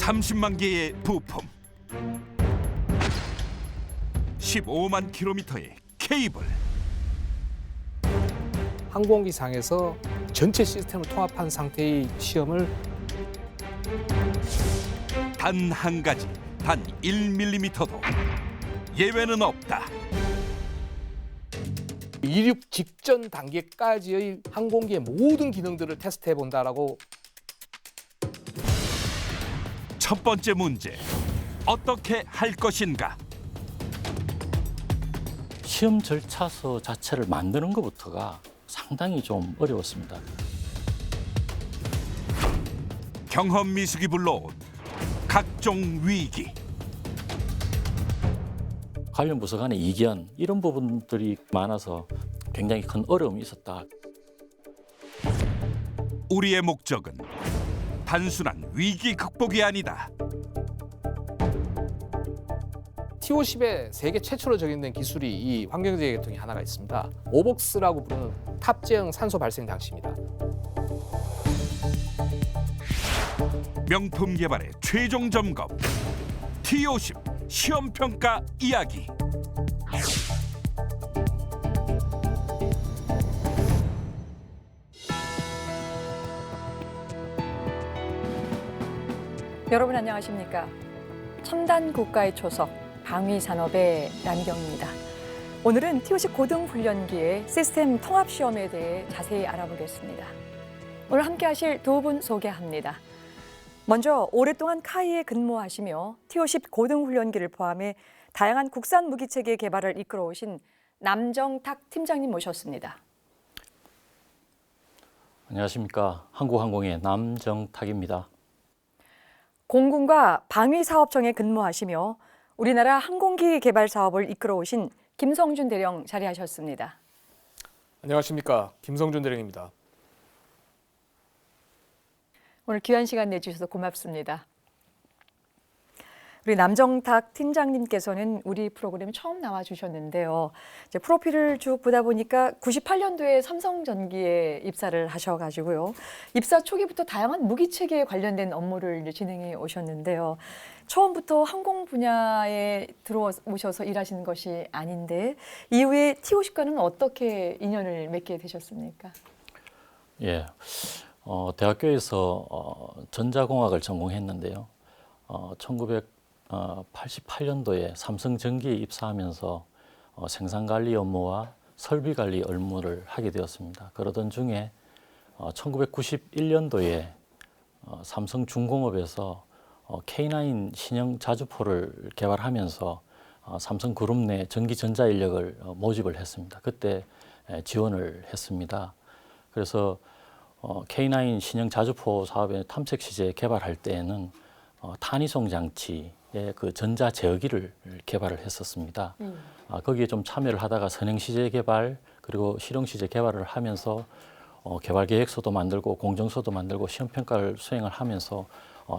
30만 개의 부품, 15만 킬로미터의 케이블, 항공기상에서 전체 시스템을 통합한 상태의 시험을 단 한 가지, 단 1mm도 예외는 없다. 이륙 직전 단계까지의 항공기의 모든 기능들을 테스트해 본다라고. 첫 번째 문제, 어떻게 할 것인가? 시험 절차서 자체를 만드는 것부터가 상당히 좀 어려웠습니다. 경험 미숙이 불러온 각종 위기. 관련 부서 간의 이견 이런 부분들이 많아서 굉장히 큰 어려움이 있었다. 우리의 목적은 단순한 위기 극복이 아니다. TO10에 세계 최초로 적용된 기술이 이 환경재해 계통이 하나가 있습니다. 오복스라고 부르는 탑재형 산소 발생 장치입니다. 명품 개발의 최종 점검. TO10 시험 평가 이야기. 여러분 안녕하십니까? 첨단 국가의 초석, 방위산업의 남경입니다. 오늘은 TO10 고등훈련기의 시스템 통합시험에 대해 자세히 알아보겠습니다. 오늘 함께 하실 두 분 소개합니다. 먼저 오랫동안 카이에 근무하시며 TO10 고등훈련기를 포함해 다양한 국산 무기체계 개발을 이끌어오신 남정탁 팀장님 모셨습니다. 안녕하십니까. 한국항공의 남정탁입니다. 공군과 방위사업청에 근무하시며 우리나라 항공기 개발 사업을 이끌어오신 김성준 대령 자리하셨습니다. 안녕하십니까, 김성준 대령입니다. 오늘 귀한 시간 내주셔서 고맙습니다. 우리 남정탁 팀장님께서는 우리 프로그램에 처음 나와주셨는데요. 이제 프로필을 쭉 보다 보니까 98년도에 삼성전기에 입사를 하셔가지고요. 입사 초기부터 다양한 무기체계에 관련된 업무를 이제 진행해 오셨는데요. 처음부터 항공 분야에 들어오셔서 일하시는 것이 아닌데 이후에 TO10과는 어떻게 인연을 맺게 되셨습니까? 예, 대학교에서 전자공학을 전공했는데요. 1988년도에 삼성전기에 입사하면서 생산관리 업무와 설비관리 업무를 하게 되었습니다. 그러던 중에 1991년도에 삼성중공업에서 K9 신형 자주포를 개발하면서 삼성그룹 내 전기전자인력을 모집을 했습니다. 그때 지원을 했습니다. 그래서 K9 신형 자주포 사업의 탐색 시제 개발할 때에는 탄이송 장치의 그 전자 제어기를 개발을 했었습니다. 거기에 좀 참여를 하다가 선행 시제 개발 그리고 실용 시제 개발을 하면서 개발 계획서도 만들고 공정서도 만들고 시험 평가를 수행을 하면서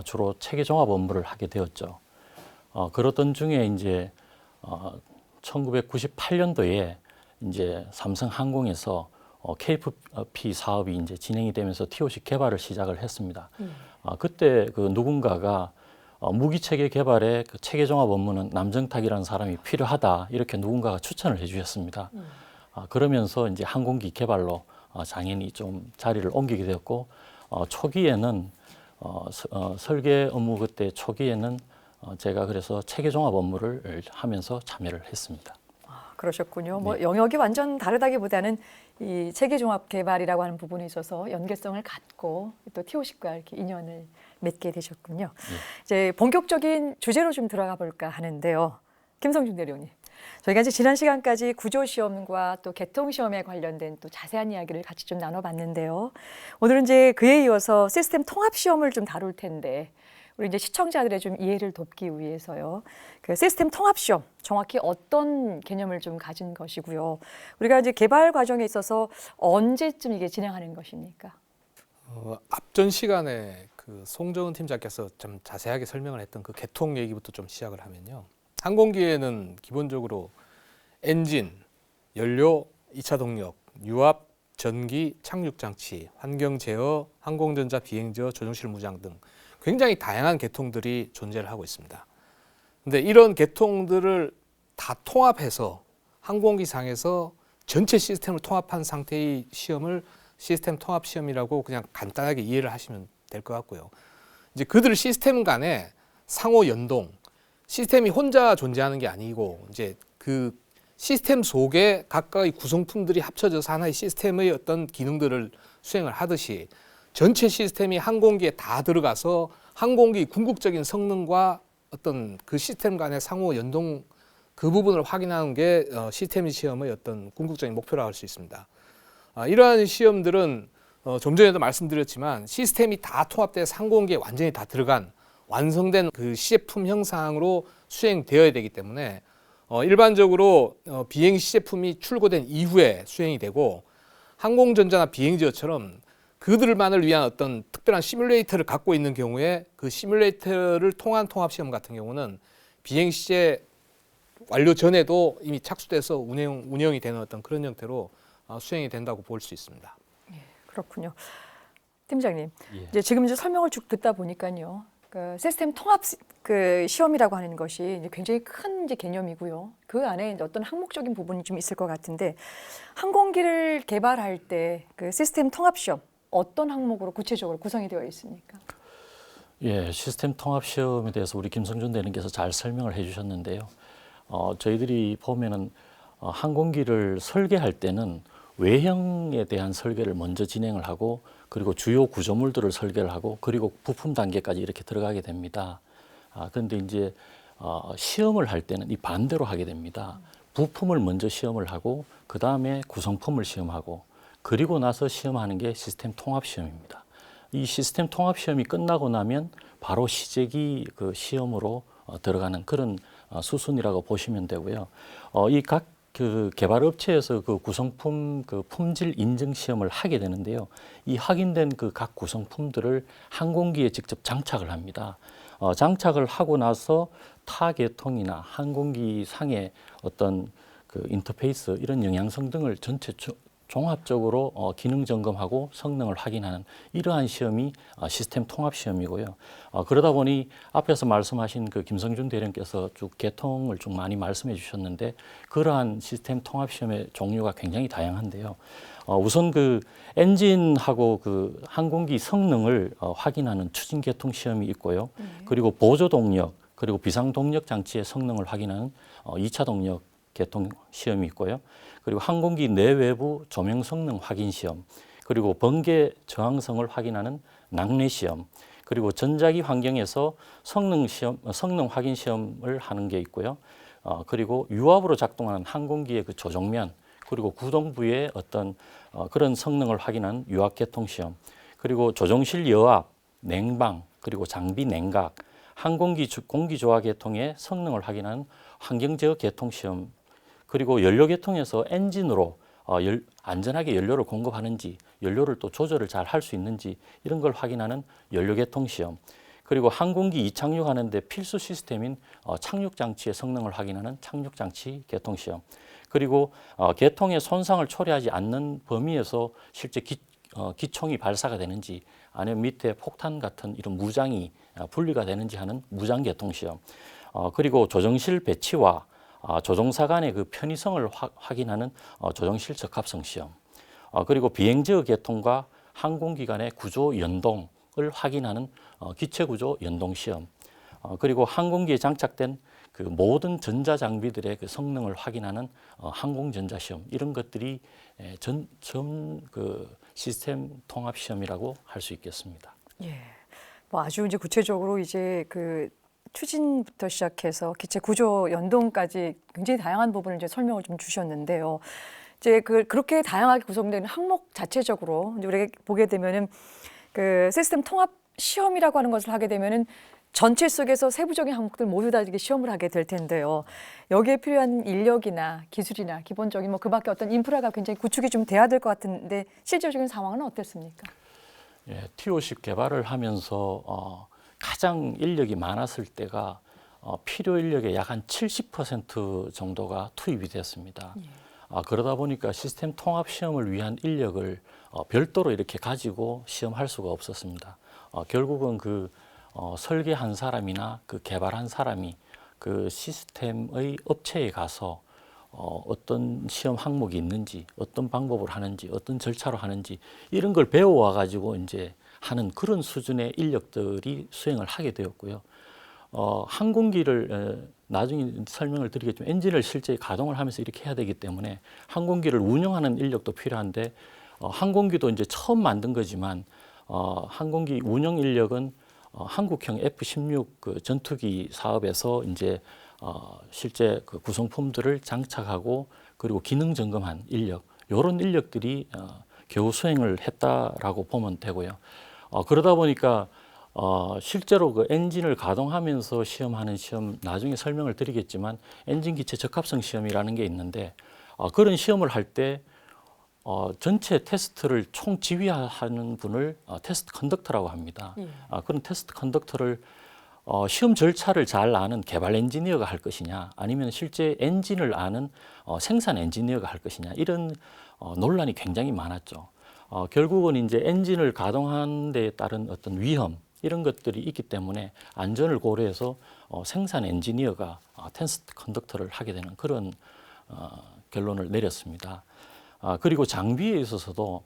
주로 체계 종합 업무를 하게 되었죠. 그러던 중에 이제 1998년도에 이제 삼성항공에서 KFP 사업이 이제 진행이 되면서 TO10 개발을 시작을 했습니다. 그때 그 누군가가 무기 체계 개발에 그 체계 종합 업무는 남정탁이라는 사람이 필요하다 이렇게 누군가가 추천을 해주셨습니다. 그러면서 이제 항공기 개발로 당연히 좀 자리를 옮기게 되었고 초기에는 설계 업무 그때 초기에는 제가 그래서 체계 종합 업무를 하면서 참여를 했습니다. 그러셨군요. 뭐 네. 영역이 완전 다르다기보다는 이 체계 종합 개발이라고 하는 부분에 있어서 연계성을 갖고 또 TO10과 이렇게 인연을 맺게 되셨군요. 네. 이제 본격적인 주제로 좀 들어가 볼까 하는데요. 김성준 대령님, 저희가 이제 지난 시간까지 구조 시험과 또 개통 시험에 관련된 또 자세한 이야기를 같이 좀 나눠봤는데요. 오늘은 이제 그에 이어서 시스템 통합 시험을 좀 다룰 텐데. 우리 이제 시청자들의 좀 이해를 돕기 위해서요. 그 시스템 통합 시험 정확히 어떤 개념을 좀 가진 것이고요. 우리가 이제 개발 과정에 있어서 언제쯤 이게 진행하는 것입니까? 앞전 시간에 그 송정은 팀장께서 좀 자세하게 설명을 했던 그 개통 얘기부터 좀 시작을 하면요. 항공기에는 기본적으로 엔진, 연료, 2차 동력, 유압, 전기, 착륙 장치, 환경 제어, 항공전자 비행 제어, 조종실 무장 등 굉장히 다양한 계통들이 존재를 하고 있습니다. 근데 이런 계통들을 다 통합해서 항공기상에서 전체 시스템을 통합한 상태의 시험을 시스템 통합 시험이라고 그냥 간단하게 이해를 하시면 될 것 같고요. 이제 그들 시스템 간의 상호 연동, 시스템이 혼자 존재하는 게 아니고 이제 그 시스템 속에 각각의 구성품들이 합쳐져서 하나의 시스템의 어떤 기능들을 수행을 하듯이 전체 시스템이 항공기에 다 들어가서 항공기 궁극적인 성능과 어떤 그 시스템 간의 상호 연동 그 부분을 확인하는 게 시스템 시험의 어떤 궁극적인 목표라고 할 수 있습니다. 이러한 시험들은 좀 전에도 말씀드렸지만 시스템이 다 통합돼서 항공기에 완전히 다 들어간 완성된 그 시제품 형상으로 수행되어야 되기 때문에 일반적으로 비행 시제품이 출고된 이후에 수행이 되고 항공전자나 비행지어처럼 그들만을 위한 어떤 특별한 시뮬레이터를 갖고 있는 경우에 그 시뮬레이터를 통한 통합 시험 같은 경우는 비행 시제 완료 전에도 이미 착수돼서 운영이 되는 어떤 그런 형태로 수행이 된다고 볼 수 있습니다. 그렇군요. 팀장님, 예. 이제 지금 이제 설명을 쭉 듣다 보니까요, 그 시스템 통합 그 시험이라고 하는 것이 이제 굉장히 큰 이제 개념이고요. 그 안에 이제 어떤 항목적인 부분이 좀 있을 것 같은데 항공기를 개발할 때 그 시스템 통합 시험 어떤 항목으로 구체적으로 구성이 되어 있습니까? 예, 시스템 통합 시험에 대해서 우리 김성준 대리님께서 잘 설명을 해주셨는데요. 저희들이 보면은 항공기를 설계할 때는 외형에 대한 설계를 먼저 진행을 하고 그리고 주요 구조물들을 설계를 하고 그리고 부품 단계까지 이렇게 들어가게 됩니다. 그런데 이제 시험을 할 때는 이 반대로 하게 됩니다. 부품을 먼저 시험을 하고 그 다음에 구성품을 시험하고 그리고 나서 시험하는 게 시스템 통합 시험입니다. 이 시스템 통합 시험이 끝나고 나면 바로 시제기 그 시험으로 들어가는 그런 수순이라고 보시면 되고요. 이 각 그 개발 업체에서 그 구성품 그 품질 인증 시험을 하게 되는데요. 이 확인된 그 각 구성품들을 항공기에 직접 장착을 합니다. 장착을 하고 나서 타 계통이나 항공기 상의 어떤 그 인터페이스 이런 영향성 등을 전체 종합적으로 기능 점검하고 성능을 확인하는 이러한 시험이 시스템 통합 시험이고요. 그러다 보니 앞에서 말씀하신 그 김성준 대령께서 쭉 계통을 좀 많이 말씀해 주셨는데 그러한 시스템 통합 시험의 종류가 굉장히 다양한데요. 우선 그 엔진하고 그 항공기 성능을 확인하는 추진 계통 시험이 있고요. 그리고 보조 동력 그리고 비상 동력 장치의 성능을 확인하는 2차 동력 계통 시험이 있고요. 그리고 항공기 내외부 조명 성능 확인 시험, 그리고 번개 저항성을 확인하는 낙뢰 시험, 그리고 전자기 환경에서 성능 확인 시험을 하는 게 있고요. 그리고 유압으로 작동하는 항공기의 그 조종면, 그리고 구동부의 어떤 그런 성능을 확인하는 유압 계통 시험, 그리고 조종실 여압, 냉방, 그리고 장비 냉각, 항공기 공기 조화 계통의 성능을 확인하는 환경 제어 계통 시험, 그리고 연료 계통에서 엔진으로 안전하게 연료를 공급하는지, 연료를 또 조절을 잘 할 수 있는지 이런 걸 확인하는 연료 계통 시험, 그리고 항공기 이착륙하는데 필수 시스템인 착륙 장치의 성능을 확인하는 착륙 장치 계통 시험, 그리고 계통의 손상을 초래하지 않는 범위에서 실제 기총이 발사가 되는지 아니면 밑에 폭탄 같은 이런 무장이 분리가 되는지 하는 무장 계통 시험, 그리고 조정실 배치와 조종사 간의 그 편의성을 확인하는 조종실 적합성 시험, 그리고 비행제어 계통과 항공기 간의 구조 연동을 확인하는 기체 구조 연동 시험, 그리고 항공기에 장착된 그 모든 전자 장비들의 그 성능을 확인하는 항공전자 시험, 이런 것들이 전 그 시스템 통합 시험이라고 할 수 있겠습니다. 예, 뭐 아주 이제 구체적으로 이제 그 추진부터 시작해서 기체 구조 연동까지 굉장히 다양한 부분을 이제 설명을 좀 주셨는데요. 이제 그렇게 다양하게 구성되는 항목 자체적으로 이제 우리가 보게 되면은 그 시스템 통합 시험이라고 하는 것을 하게 되면은 전체 속에서 세부적인 항목들 모두 다 이렇게 시험을 하게 될 텐데요. 여기에 필요한 인력이나 기술이나 기본적인 뭐 그밖에 어떤 인프라가 굉장히 구축이 좀 돼야 될 것 같은데 실질적인 상황은 어땠습니까? 예, T50 개발을 하면서 가장 인력이 많았을 때가 필요 인력의 약 한 70% 정도가 투입이 됐습니다. 그러다 보니까 시스템 통합 시험을 위한 인력을 별도로 이렇게 가지고 시험할 수가 없었습니다. 결국은 그 설계한 사람이나 그 개발한 사람이 그 시스템의 업체에 가서 어떤 시험 항목이 있는지, 어떤 방법을 하는지, 어떤 절차로 하는지 이런 걸 배워와 가지고 이제 하는 그런 수준의 인력들이 수행을 하게 되었고요. 항공기를 나중에 설명을 드리겠지만 엔진을 실제 가동을 하면서 이렇게 해야 되기 때문에 항공기를 운영하는 인력도 필요한데 항공기도 이제 처음 만든 거지만 항공기 운영 인력은 한국형 F-16 그 전투기 사업에서 이제 실제 그 구성품들을 장착하고 그리고 기능 점검한 인력 이런 인력들이 겨우 수행을 했다라고 보면 되고요. 그러다 보니까 실제로 그 엔진을 가동하면서 시험하는 시험 나중에 설명을 드리겠지만 엔진 기체 적합성 시험이라는 게 있는데 그런 시험을 할 때 전체 테스트를 총 지휘하는 분을 테스트 컨덕터라고 합니다. 그런 테스트 컨덕터를 시험 절차를 잘 아는 개발 엔지니어가 할 것이냐 아니면 실제 엔진을 아는 생산 엔지니어가 할 것이냐 이런 논란이 굉장히 많았죠. 결국은 이제 엔진을 가동하는 데 따른 어떤 위험 이런 것들이 있기 때문에 안전을 고려해서 생산 엔지니어가 테스트 컨덕터를 하게 되는 그런 결론을 내렸습니다. 그리고 장비에 있어서도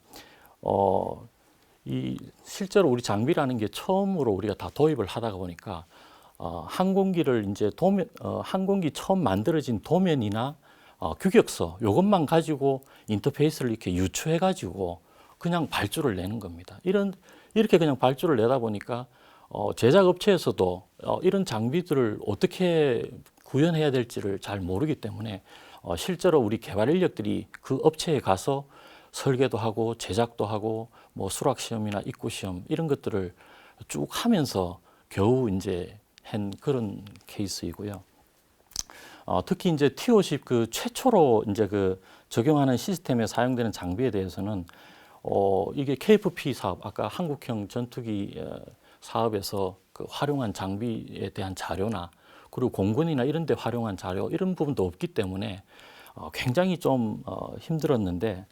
실제로 우리 장비라는 게 처음으로 우리가 다 도입을 하다가 보니까 항공기를 이제 항공기 처음 만들어진 도면이나 규격서 이것만 가지고 인터페이스를 이렇게 유추해 가지고 그냥 발주를 내는 겁니다. 이렇게 그냥 발주를 내다 보니까 제작 업체에서도 이런 장비들을 어떻게 구현해야 될지를 잘 모르기 때문에 실제로 우리 개발 인력들이 그 업체에 가서 설계도 하고 제작도 하고 뭐 수락 시험이나 입구 시험 이런 것들을 쭉 하면서 겨우 이제 한 그런 케이스이고요. 특히 이제 T-50 그 최초로 이제 그 적용하는 시스템에 사용되는 장비에 대해서는 이게 KFP 사업 아까 한국형 전투기 사업에서 그 활용한 장비에 대한 자료나 그리고 공군이나 이런 데 활용한 자료 이런 부분도 없기 때문에 굉장히 좀 힘들었는데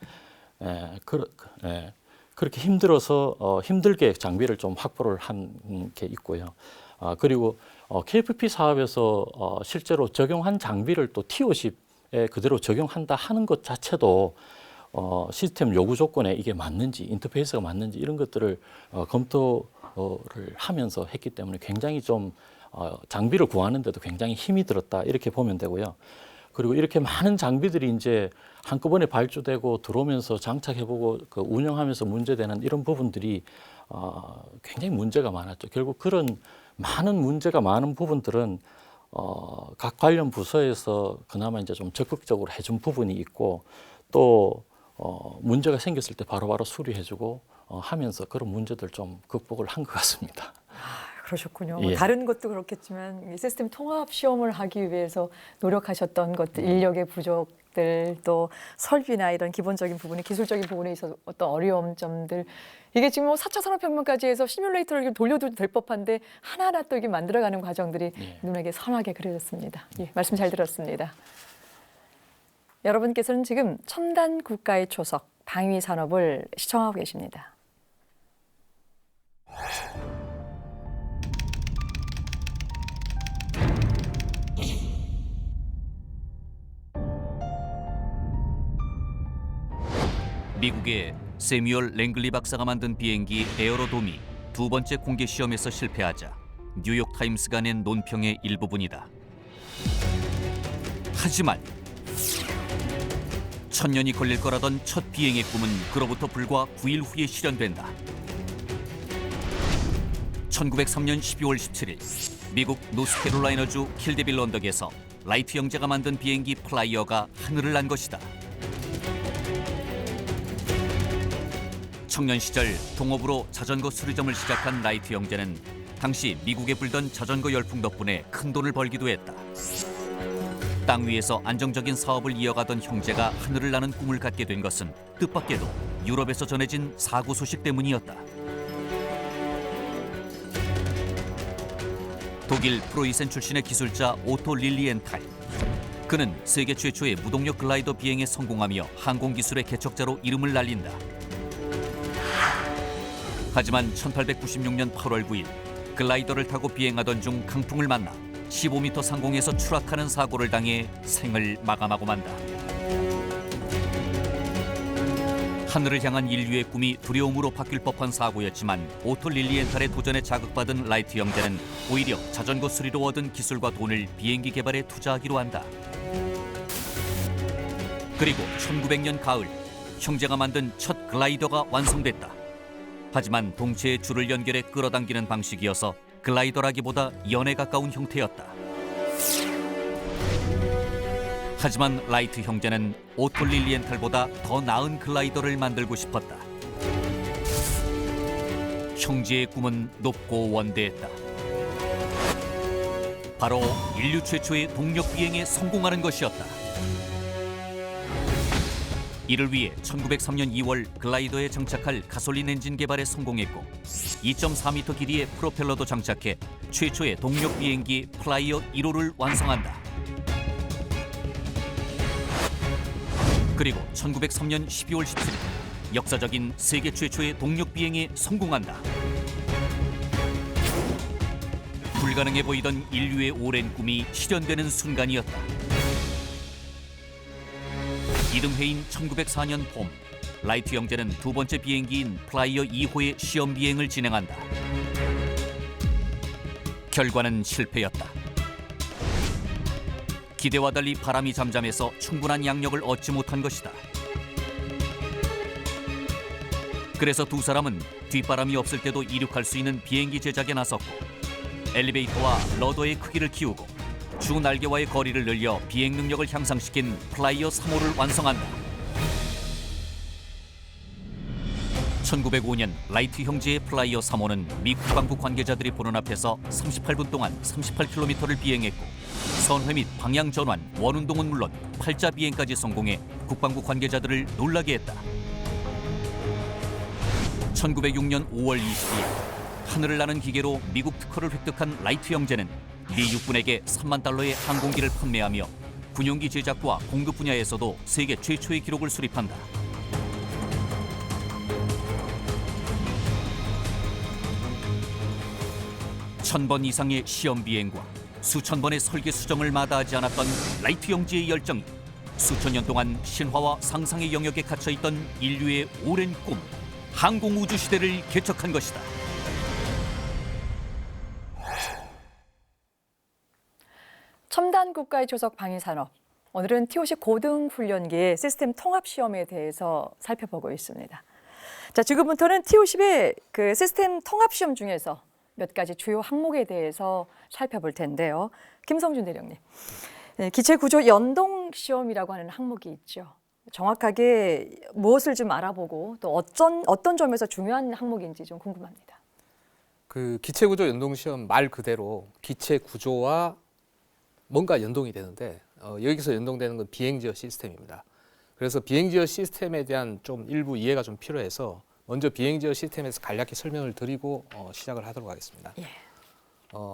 그렇게 힘들어서 힘들게 장비를 좀 확보를 한 게 있고요. 그리고 KFP 사업에서 실제로 적용한 장비를 또 T-50에 그대로 적용한다 하는 것 자체도 시스템 요구 조건에 이게 맞는지 인터페이스가 맞는지 이런 것들을 검토를 하면서 했기 때문에 굉장히 좀 장비를 구하는데도 굉장히 힘이 들었다 이렇게 보면 되고요. 그리고 이렇게 많은 장비들이 이제 한꺼번에 발주되고 들어오면서 장착해보고 그 운영하면서 문제되는 이런 부분들이 굉장히 문제가 많았죠. 결국 그런 많은 문제가 많은 부분들은 각 관련 부서에서 그나마 이제 좀 적극적으로 해준 부분이 있고 또 문제가 생겼을 때 바로바로 수리해주고 하면서 그런 문제들 좀 극복을 한 것 같습니다. 그러셨군요. 예. 다른 것도 그렇겠지만 시스템 통합 시험을 하기 위해서 노력하셨던 것들, 인력의 부족들, 또 설비나 이런 기본적인 부분에 기술적인 부분에 있어서 어떤 어려움 점들 이게 지금 뭐 4차 산업혁명까지 해서 시뮬레이터를 돌려도 될 법한데 하나하나 또 이게 만들어가는 과정들이 눈에게 선하게 그려졌습니다. 예, 말씀 잘 들었습니다. 여러분께서는 지금 첨단 국가의 초석 방위 산업을 시청하고 계십니다. 미국의 세뮤얼 랭글리 박사가 만든 비행기 에어로돔이 두 번째 공개 시험에서 실패하자 뉴욕타임스가 낸 논평의 일부분이다. 하지만 1000년이 걸릴 거라던 첫 비행의 꿈은 그로부터 불과 9일 후에 실현된다. 1903년 12월 17일 미국 노스캐롤라이나주 킬데빌 언덕에서 라이트 형제가 만든 비행기 플라이어가 하늘을 난 것이다. 청년 시절 동업으로 자전거 수리점을 시작한 라이트 형제는 당시 미국에 불던 자전거 열풍 덕분에 큰 돈을 벌기도 했다. 땅 위에서 안정적인 사업을 이어가던 형제가 하늘을 나는 꿈을 갖게 된 것은 뜻밖에도 유럽에서 전해진 사고 소식 때문이었다. 독일 프로이센 출신의 기술자 오토 릴리엔탈. 그는 세계 최초의 무동력 글라이더 비행에 성공하며 항공기술의 개척자로 이름을 날린다. 하지만 1896년 8월 9일 글라이더를 타고 비행하던 중 강풍을 만나 15m 상공에서 추락하는 사고를 당해 생을 마감하고 만다. 하늘을 향한 인류의 꿈이 두려움으로 바뀔 법한 사고였지만 오토 릴리엔탈의 도전에 자극받은 라이트 형제는 오히려 자전거 수리로 얻은 기술과 돈을 비행기 개발에 투자하기로 한다. 그리고 1900년 가을, 형제가 만든 첫 글라이더가 완성됐다. 하지만 동체의 줄을 연결해 끌어당기는 방식이어서 글라이더라기보다 연에 가까운 형태였다. 하지만 라이트 형제는 오토 릴리엔탈보다 더 나은 글라이더를 만들고 싶었다. 형제의 꿈은 높고 원대했다. 바로 인류 최초의 동력 비행에 성공하는 것이었다. 이를 위해 1903년 2월 글라이더에 장착할 가솔린 엔진 개발에 성공했고 2.4m 길이의 프로펠러도 장착해 최초의 동력 비행기 플라이어 1호를 완성한다. 그리고 1903년 12월 17일 역사적인 세계 최초의 동력 비행에 성공한다. 불가능해 보이던 인류의 오랜 꿈이 실현되는 순간이었다. 이듬해인 1904년 봄, 라이트 형제는 두 번째 비행기인 플라이어 2호의 시험 비행을 진행한다. 결과는 실패였다. 기대와 달리 바람이 잠잠해서 충분한 양력을 얻지 못한 것이다. 그래서 두 사람은 뒷바람이 없을 때도 이륙할 수 있는 비행기 제작에 나섰고 엘리베이터와 러더의 크기를 키우고 주 날개와의 거리를 늘려 비행 능력을 향상시킨 플라이어 3호를 완성한다. 1905년 라이트 형제의 플라이어 3호는 미 국방부 관계자들이 보는 앞에서 38분 동안 38km를 비행했고 선회 및 방향 전환, 원운동은 물론 팔자 비행까지 성공해 국방부 관계자들을 놀라게 했다. 1906년 5월 22일 하늘을 나는 기계로 미국 특허를 획득한 라이트 형제는 미 육군에게 3만 달러의 항공기를 판매하며 군용기 제작과 공급 분야에서도 세계 최초의 기록을 수립한다. (1000번) 이상의 시험 비행과 수천 번의 설계 수정을 마다하지 않았던 라이트 형제의 열정이 수천 년 동안 신화와 상상의 영역에 갇혀있던 인류의 오랜 꿈, 항공우주 시대를 개척한 것이다. 첨단 국가의 조석 방위 산업. 오늘은 T-50 고등훈련기의 시스템 통합 시험에 대해서 살펴보고 있습니다. 자, 지금부터는 T-50의 그 시스템 통합 시험 중에서 몇 가지 주요 항목에 대해서 살펴볼 텐데요. 김성준 대령님, 기체 구조 연동 시험이라고 하는 항목이 있죠. 정확하게 무엇을 좀 알아보고 또 어떤 점에서 중요한 항목인지 좀 궁금합니다. 그 기체 구조 연동 시험 말 그대로 기체 구조와 뭔가 연동이 되는데 여기서 연동되는 건 비행지어 시스템입니다. 그래서 비행지어 시스템에 대한 좀 일부 이해가 좀 필요해서 먼저 비행지어 시스템에서 간략히 설명을 드리고 시작을 하도록 하겠습니다. 예.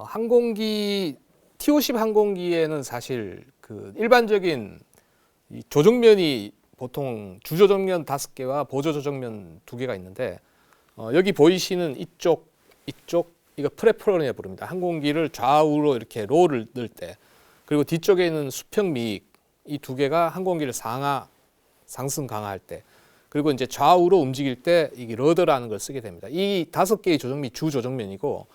항공기 T-50 항공기에는 사실 그 일반적인 이 조정면이 보통 주조정면 5개와 보조조정면 2개가 있는데 여기 보이시는 이쪽 이거 프레퍼런이라 부릅니다. 항공기를 좌우로 이렇게 롤을 넣을 때, 그리고 뒤쪽에 있는 수평 미익 이 2개가 항공기를 상승 강화할 때, 그리고 이제 좌우로 움직일 때 이게 러더라는 걸 쓰게 됩니다. 이 5개의 조정면이 주조정면이고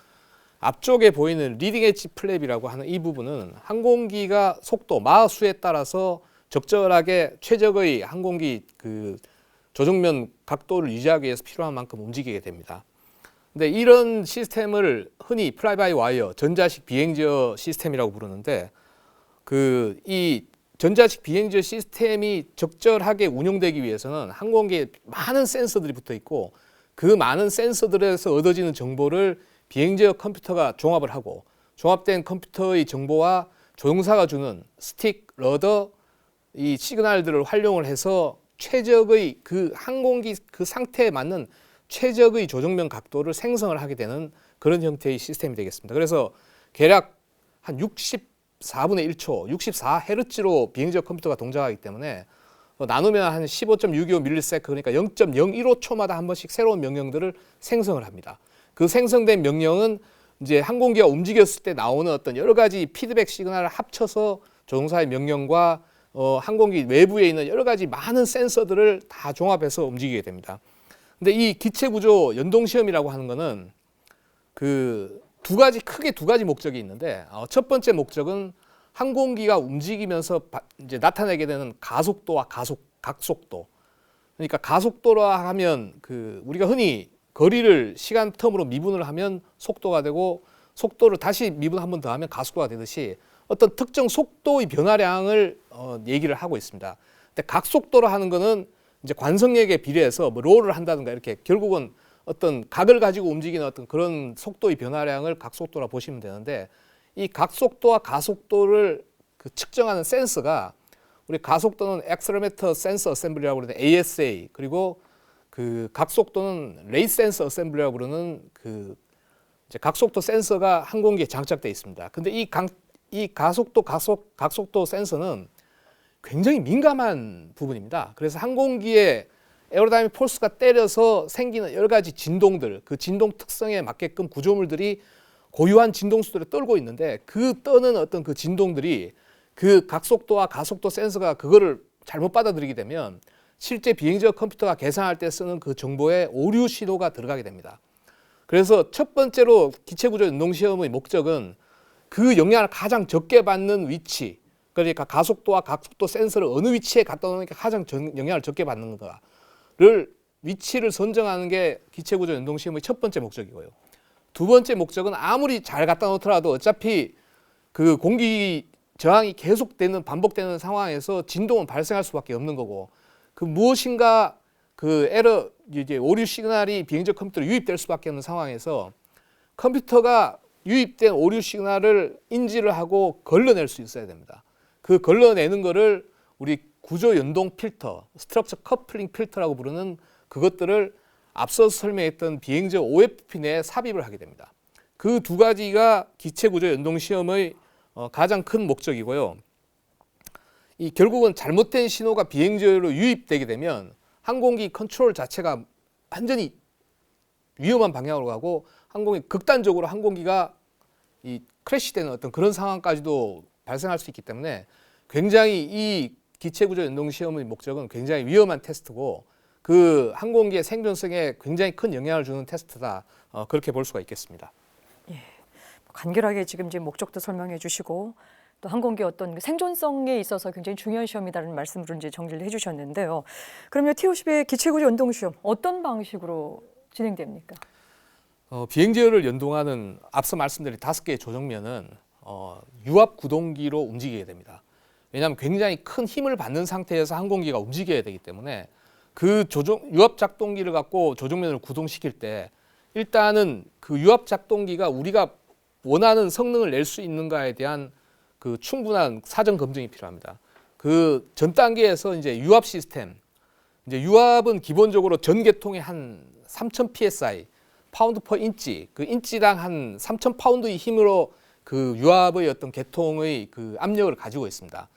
앞쪽에 보이는 리딩 엣지 플랩이라고 하는 이 부분은 항공기가 속도, 마수에 따라서 적절하게 최적의 항공기 그 조정면 각도를 유지하기 위해서 필요한 만큼 움직이게 됩니다. 근데 이런 시스템을 흔히 플라이 바이 와이어, 전자식 비행지어 시스템이라고 부르는데 이 전자식 비행지어 시스템이 적절하게 운용되기 위해서는 항공기에 많은 센서들이 붙어 있고 그 많은 센서들에서 얻어지는 정보를 비행지어 컴퓨터가 종합을 하고 종합된 컴퓨터의 정보와 조종사가 주는 스틱, 러더, 이 시그널들을 활용을 해서 최적의 그 항공기 그 상태에 맞는 최적의 조정면 각도를 생성을 하게 되는 그런 형태의 시스템이 되겠습니다. 그래서 대략 한 64분의 1초, 64Hz로 비행지어 컴퓨터가 동작하기 때문에 나누면 한 15.625ms, 그러니까 0.015초마다 한 번씩 새로운 명령들을 생성을 합니다. 그 생성된 명령은 이제 항공기가 움직였을 때 나오는 어떤 여러 가지 피드백 시그널을 합쳐서 조종사의 명령과 항공기 외부에 있는 여러 가지 많은 센서들을 다 종합해서 움직이게 됩니다. 근데 이 기체 구조 연동 시험이라고 하는 거는 그 크게 두 가지 목적이 있는데, 첫 번째 목적은 항공기가 움직이면서 이제 나타내게 되는 가속도와 각속도. 그러니까 가속도라 하면 그 우리가 흔히 거리를 시간 텀으로 미분을 하면 속도가 되고, 속도를 다시 미분 한 번 더 하면 가속도가 되듯이 어떤 특정 속도의 변화량을 얘기를 하고 있습니다. 근데 각속도라 하는 거는 이제 관성력에 비례해서 뭐 롤을 한다든가 이렇게 결국은 어떤 각을 가지고 움직이는 어떤 그런 속도의 변화량을 각속도라 보시면 되는데, 이 각속도와 가속도를 그 측정하는 센서가 우리 가속도는 액셀러미터 센서 어셈블리라고 그러는데 ASA, 그리고 그 각속도는 레이스 센서 어셈블리라고 그러는 그 이제 각속도 센서가 항공기에 장착되어 있습니다. 근데 이 각속도 센서는 굉장히 민감한 부분입니다. 그래서 항공기에 에어로다이나믹 폴스가 때려서 생기는 여러 가지 진동들, 그 진동 특성에 맞게끔 구조물들이 고유한 진동수들을 떨고 있는데, 그 떠는 어떤 그 진동들이 그 각속도와 가속도 센서가 그거를 잘못 받아들이게 되면 실제 비행적 컴퓨터가 계산할 때 쓰는 그 정보에 오류 신호가 들어가게 됩니다. 그래서 첫 번째로 기체구조 연동 시험의 목적은 그 영향을 가장 적게 받는 위치, 그러니까 가속도와 각속도 센서를 어느 위치에 갖다 놓으니까 가장 영향을 적게 받는 거를 위치를 선정하는 게 기체구조 연동 시험의 첫 번째 목적이고요. 두 번째 목적은 아무리 잘 갖다 놓더라도 어차피 그 공기 저항이 계속되는 반복되는 상황에서 진동은 발생할 수밖에 없는 거고, 그 무엇인가 그 에러 이제 오류 시그널이 비행적 컴퓨터로 유입될 수밖에 없는 상황에서 컴퓨터가 유입된 오류 시그널을 인지를 하고 걸러낼 수 있어야 됩니다. 그 걸러내는 거를 우리 구조 연동 필터, 스트럭처 커플링 필터라고 부르는 그것들을 앞서 설명했던 비행적 OFP 내에 삽입을 하게 됩니다. 그 두 가지가 기체 구조 연동 시험의 가장 큰 목적이고요. 이 결국은 잘못된 신호가 비행지로 유입되게 되면 항공기 컨트롤 자체가 완전히 위험한 방향으로 가고, 극단적으로 항공기가 이 크래시되는 어떤 그런 상황까지도 발생할 수 있기 때문에 굉장히 이 기체구조 연동 시험의 목적은 굉장히 위험한 테스트고, 그 항공기의 생존성에 굉장히 큰 영향을 주는 테스트다, 그렇게 볼 수가 있겠습니다. 예, 간결하게 지금 이제 목적도 설명해 주시고, 또 항공기 어떤 생존성에 있어서 굉장히 중요한 시험이라는 말씀으로 이제 정리를 해주셨는데요. 그러면 T-50의 기체구조 연동 시험 어떤 방식으로 진행됩니까? 비행제어를 연동하는 앞서 말씀드린 5개의 조정면은 유압 구동기로 움직이게 됩니다. 왜냐하면 굉장히 큰 힘을 받는 상태에서 항공기가 움직여야 되기 때문에 그 유압 작동기를 갖고 조정면을 구동시킬 때 일단은 그 유압 작동기가 우리가 원하는 성능을 낼 수 있는가에 대한 그 충분한 사전 검증이 필요합니다. 그 전 단계에서 이제 유압 시스템, 이제 유압은 기본적으로 전 계통에 한 3,000 psi, 파운드 퍼 인치, 그 인치당 한 3,000 파운드의 힘으로 그 유압의 어떤 계통의 그 압력을 가지고 있습니다.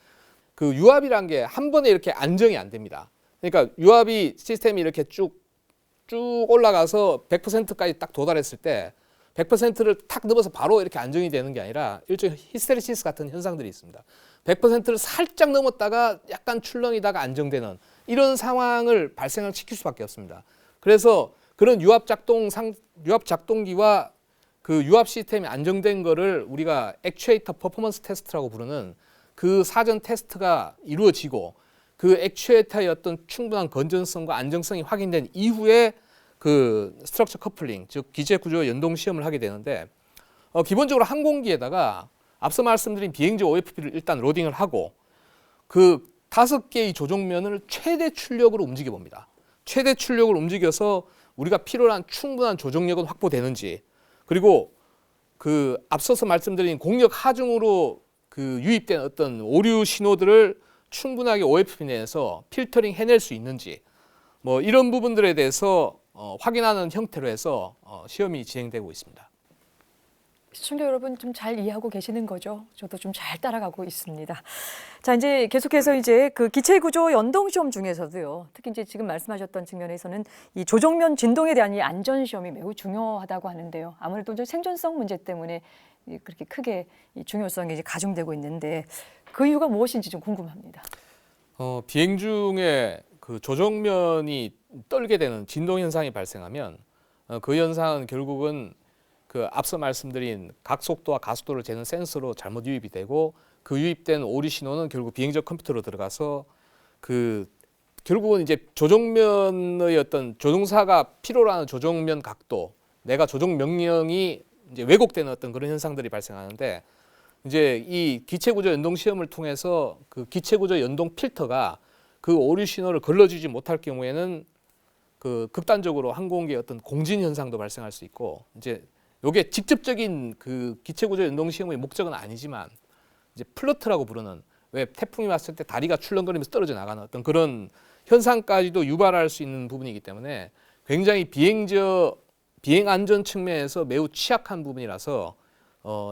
그 유압이란 게 한 번에 이렇게 안정이 안 됩니다. 그러니까 유압이 시스템이 이렇게 쭉 올라가서 100%까지 딱 도달했을 때 100%를 탁 넘어서 바로 이렇게 안정이 되는 게 아니라 일종의 히스테리시스 같은 현상들이 있습니다. 100%를 살짝 넘었다가 약간 출렁이다가 안정되는 이런 상황을 발생을 시킬 수밖에 없습니다. 그래서 그런 유압 작동기와 그 유압 시스템이 안정된 거를 우리가 액추에이터 퍼포먼스 테스트라고 부르는 그 사전 테스트가 이루어지고, 그 액추에이터의 어떤 충분한 건전성과 안정성이 확인된 이후에 그 스트럭처 커플링, 즉 기체 구조 연동 시험을 하게 되는데, 기본적으로 항공기에다가 앞서 말씀드린 비행지 OFP를 일단 로딩을 하고 그 5개의 조종면을 최대 출력으로 움직여 봅니다. 최대 출력을 움직여서 우리가 필요한 충분한 조종력은 확보되는지, 그리고 그 앞서서 말씀드린 공력 하중으로 그 유입된 어떤 오류 신호들을 충분하게 OFP 내에서 필터링 해낼 수 있는지, 뭐 이런 부분들에 대해서 확인하는 형태로 해서 시험이 진행되고 있습니다. 시청자 여러분 좀 잘 이해하고 계시는 거죠? 저도 좀 잘 따라가고 있습니다. 자, 이제 계속해서 이제 그 기체 구조 연동 시험 중에서도요. 특히 이제 지금 말씀하셨던 측면에서는 이 조종면 진동에 대한 이 안전 시험이 매우 중요하다고 하는데요. 아무래도 이제 생존성 문제 때문에 그렇게 크게 이 중요성이 이제 가중되고 있는데 그 이유가 무엇인지 좀 궁금합니다. 비행 중에 그 조종면이 떨게 되는 진동 현상이 발생하면 그 현상은 결국은 그 앞서 말씀드린 각속도와 가속도를 재는 센서로 잘못 유입이 되고 그 유입된 오류 신호는 결국 비행적 컴퓨터로 들어가서 그 결국은 이제 조종면의 어떤 조종사가 필요로 하는 조종면 각도, 내가 조종 명령이 이제 왜곡되는 어떤 그런 현상들이 발생하는데 이제 이 기체구조 연동 시험을 통해서 그 기체구조 연동 필터가 그 오류 신호를 걸러주지 못할 경우에는 그 극단적으로 항공기의 어떤 공진 현상도 발생할 수 있고 이제 요게 직접적인 그 기체구조 연동 시험의 목적은 아니지만 이제 플러트라고 부르는 왜 태풍이 왔을 때 다리가 출렁거리면서 떨어져 나가는 어떤 그런 현상까지도 유발할 수 있는 부분이기 때문에 굉장히 비행 안전 측면에서 매우 취약한 부분이라서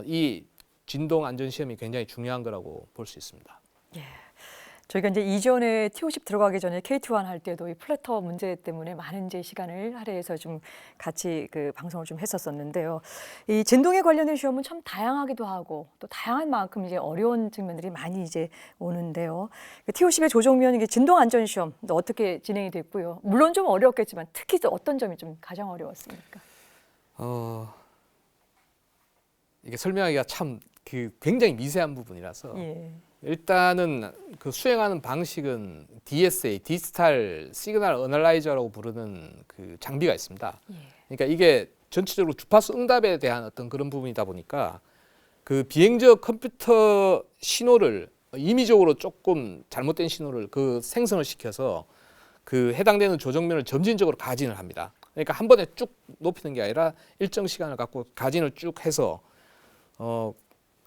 이 진동 안전 시험이 굉장히 중요한 거라고 볼 수 있습니다. 저희가 이제 이전에 T50 들어가기 전에 KT1 할 때도 이 플래터 문제 때문에 많은 이제 시간을 할애해서 좀 같이 그 방송을 좀 했었었는데요. 이 진동에 관련된 시험은 참 다양하기도 하고 또 다양한 만큼 이제 어려운 측면들이 많이 이제 오는데요. T50의 조종면 이게 진동 안전 시험 또 어떻게 진행이 됐고요. 물론 좀 어려웠겠지만 특히 또 어떤 점이 좀 가장 어려웠습니까? 이게 설명하기가 참 그 굉장히 미세한 부분이라서 예. 일단은 그 수행하는 방식은 DSA, 디지털 시그널 어널라이저라고 부르는 그 장비가 있습니다. 예. 그러니까 이게 전체적으로 주파수 응답에 대한 어떤 그런 부분이다 보니까 그 비행적 컴퓨터 신호를 임의적으로 조금 잘못된 신호를 그 생성을 시켜서 그 해당되는 조정면을 점진적으로 가진을 합니다. 그러니까 한 번에 쭉 높이는 게 아니라 일정 시간을 갖고 가진을 쭉 해서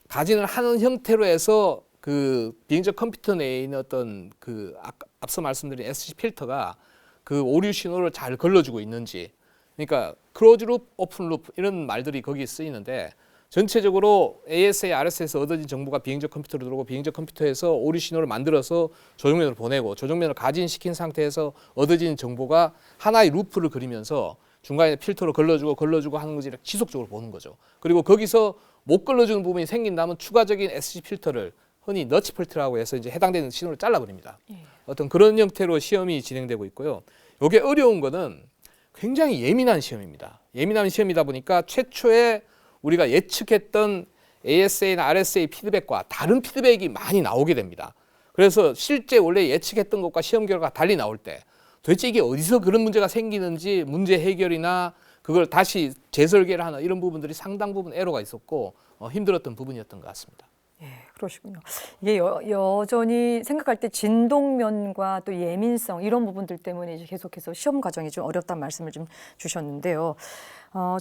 가진을 하는 형태로 해서 그 비행적 컴퓨터 내에 있는 어떤 그 앞서 말씀드린 SC 필터가 그 오류 신호를 잘 걸러주고 있는지, 그러니까 클로즈 룹, 오픈 룹 이런 말들이 거기에 쓰이는데 전체적으로 ASA, RS에서 얻어진 정보가 비행적 컴퓨터로 들어오고 비행적 컴퓨터에서 오류 신호를 만들어서 조종면으로 보내고 조종면을 가진시킨 상태에서 얻어진 정보가 하나의 루프를 그리면서 중간에 필터로 걸러주고 하는 것을 지속적으로 보는 거죠. 그리고 거기서 못 걸러주는 부분이 생긴다면 추가적인 SC 필터를 흔히 너치 필터라고 해서 이제 해당되는 신호를 잘라버립니다. 어떤 그런 형태로 시험이 진행되고 있고요. 이게 어려운 거는 굉장히 예민한 시험입니다. 예민한 시험이다 보니까 최초에 우리가 예측했던 ASA나 RSA 피드백과 다른 피드백이 많이 나오게 됩니다. 그래서 실제 원래 예측했던 것과 시험 결과가 달리 나올 때 도대체 이게 어디서 그런 문제가 생기는지 문제 해결이나 그걸 다시 재설계를 하는 이런 부분들이 상당 부분 애로가 있었고 힘들었던 부분이었던 것 같습니다. 예, 그러시군요. 이게 여전히 생각할 때 진동면과 또 예민성 이런 부분들 때문에 이제 계속해서 시험 과정이 좀 어렵다는 말씀을 좀 주셨는데요.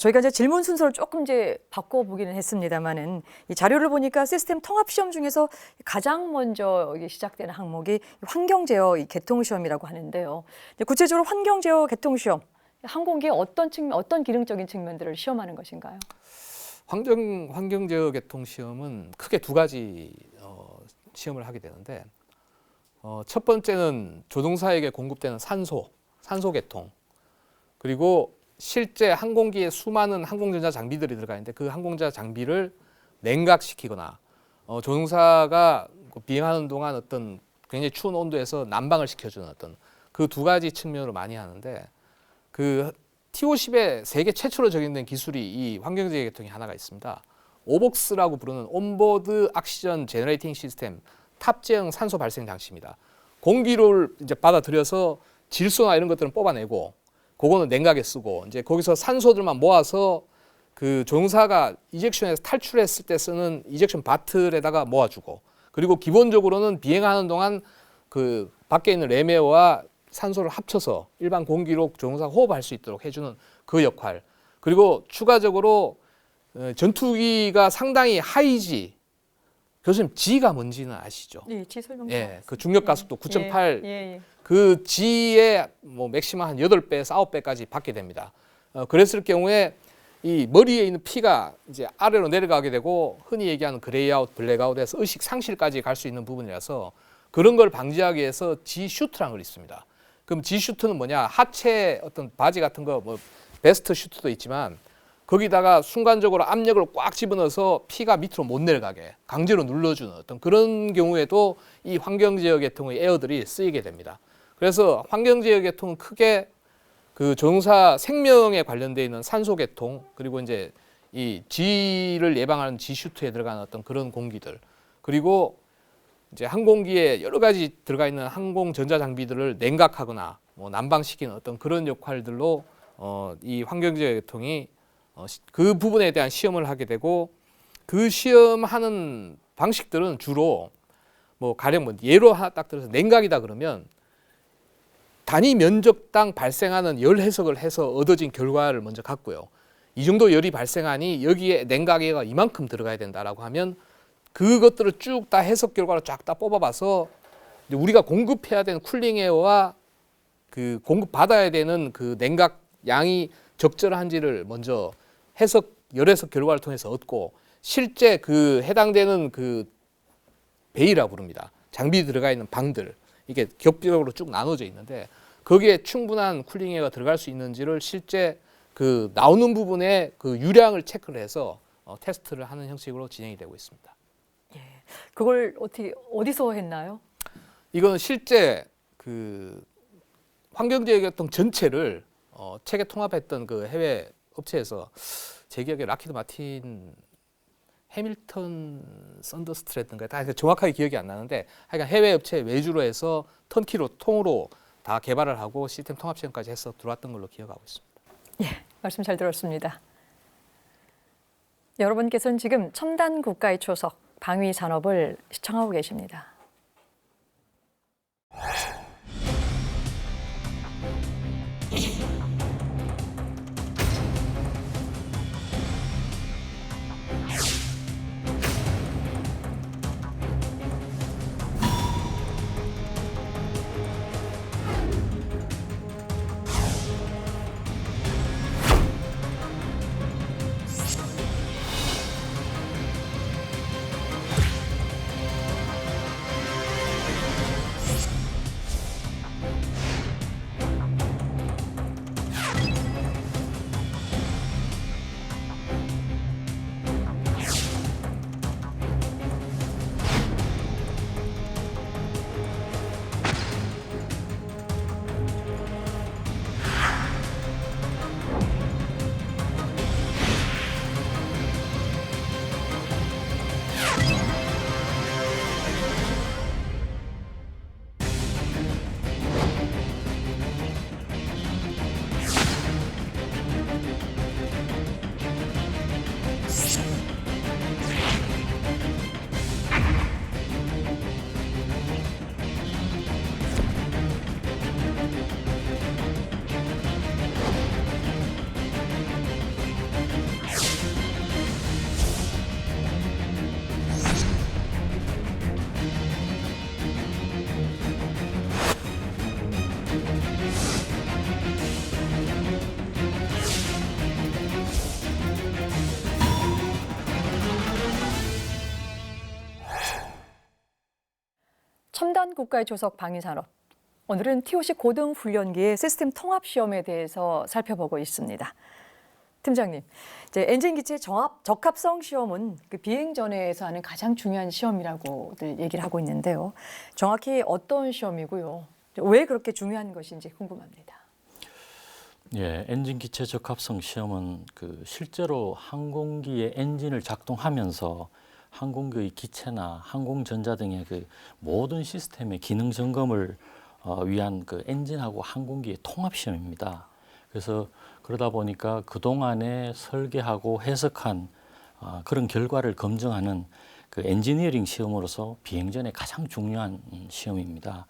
저희가 이제 질문 순서를 조금 이제 바꿔보기는 했습니다만은 이 자료를 보니까 시스템 통합 시험 중에서 가장 먼저 시작되는 항목이 환경 제어 개통 시험이라고 하는데요. 구체적으로 환경 제어 개통 시험, 항공기의 어떤 측면, 어떤 기능적인 측면들을 시험하는 것인가요? 환경 제어 개통 시험은 크게 두 가지 시험을 하게 되는데 첫 번째는 조종사에게 공급되는 산소 개통, 그리고 실제 항공기에 수많은 항공전자 장비들이 들어가 있는데 그 항공전자 장비를 냉각시키거나 조종사가 비행하는 동안 어떤 굉장히 추운 온도에서 난방을 시켜주는 어떤 그 두 가지 측면으로 많이 하는데 그 T50에 세계 최초로 적용된 기술이 이 환경제어 계통이 하나가 있습니다. 오복스라고 부르는 온보드 악시전 제너레이팅 시스템 탑재형 산소 발생 장치입니다. 공기를 이제 받아들여서 질소나 이런 것들은 뽑아내고 그거는 냉각에 쓰고 이제 거기서 산소들만 모아서 그 조종사가 이젝션에서 탈출했을 때 쓰는 이젝션 바틀에다가 모아주고 그리고 기본적으로는 비행하는 동안 그 밖에 있는 레메어와 산소를 합쳐서 일반 공기로 조종사가 호흡할 수 있도록 해주는 그 역할. 그리고 추가적으로 전투기가 상당히 하이지. 교수님 G가 뭔지는 아시죠? 네, G 설명. 예, 그 중력 가속도 9.8. 예. 그 G의 뭐 맥시멈 한 8배에서 9배까지 받게 됩니다. 그랬을 경우에 이 머리에 있는 피가 이제 아래로 내려가게 되고 흔히 얘기하는 그레이아웃, 블랙아웃에서 의식 상실까지 갈 수 있는 부분이라서 그런 걸 방지하기 위해서 G슈트라는 걸 있습니다. 그럼 G슈트는 뭐냐? 하체 어떤 바지 같은 거 뭐 베스트 슈트도 있지만 거기다가 순간적으로 압력을 꽉 집어넣어서 피가 밑으로 못 내려가게 강제로 눌러주는 어떤 그런 경우에도 이 환경제어 계통의 에어들이 쓰이게 됩니다. 그래서 환경제어 계통은 크게 그 조종사 생명에 관련되어 있는 산소 계통 그리고 이제 이 G를 예방하는 G슈트에 들어가는 어떤 그런 공기들 그리고 이제 항공기에 여러 가지 들어가 있는 항공 전자 장비들을 냉각하거나 뭐 난방시키는 어떤 그런 역할들로 이 환경제어 계통이 그 부분에 대한 시험을 하게 되고 그 시험하는 방식들은 주로 뭐 가령 뭐 예로 하나 딱 들어서 냉각이다 그러면 단위 면적당 발생하는 열 해석을 해서 얻어진 결과를 먼저 갖고요. 이 정도 열이 발생하니 여기에 냉각에가 이만큼 들어가야 된다라고 하면 그것들을 쭉 다 해석 결과를 쫙 다 뽑아봐서 우리가 공급해야 되는 쿨링 에어와 그 공급받아야 되는 그 냉각 양이 적절한지를 먼저 열 해석 결과를 통해서 얻고 실제 그 해당되는 그 베이라고 부릅니다. 장비 들어가 있는 방들 이게 겹적으로 쭉 나눠져 있는데 거기에 충분한 쿨링 에어가 들어갈 수 있는지를 실제 그 나오는 부분에 그 유량을 체크를 해서 테스트를 하는 형식으로 진행이 되고 있습니다. 그걸 어디서 했나요? 이거는 실제 그 환경제어 계통 전체를 체계 통합했던 그 해외 업체에서 제 기억에 락히드 마틴 해밀턴 썬더스트랬던가 다 정확하게 기억이 안 나는데 하여간 해외 업체 외주로 해서 턴키로 통으로 다 개발을 하고 시스템 통합 시험까지 해서 들어왔던 걸로 기억하고 있습니다. 예, 말씀 잘 들었습니다. 여러분께서는 지금 첨단 국가의 초석 방위 산업을 시청하고 계십니다. 첨단 국가의 조석 방위 산업. 오늘은 TOC 고등훈련기의 시스템 통합 시험에 대해서 살펴보고 있습니다. 팀장님, 이제 엔진 기체 적합성 시험은 그 비행 전에서 하는 가장 중요한 시험이라고들 얘기를 하고 있는데요. 정확히 어떤 시험이고요? 왜 그렇게 중요한 것인지 궁금합니다. 예, 엔진 기체 적합성 시험은 그 실제로 항공기의 엔진을 작동하면서 항공기의 기체나 항공전자 등의 그 모든 시스템의 기능 점검을 위한 그 엔진하고 항공기의 통합 시험입니다. 그래서 그러다 보니까 그동안에 설계하고 해석한 그런 결과를 검증하는 그 엔지니어링 시험으로서 비행 전에 가장 중요한 시험입니다.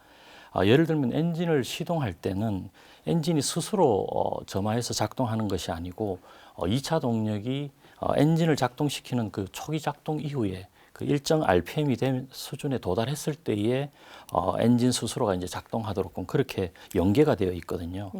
예를 들면 엔진을 시동할 때는 엔진이 스스로 점화해서 작동하는 것이 아니고 2차 동력이 엔진을 작동시키는 그 초기 작동 이후에 그 일정 RPM이 된 수준에 도달했을 때에 엔진 스스로가 이제 작동하도록 그렇게 연계가 되어 있거든요.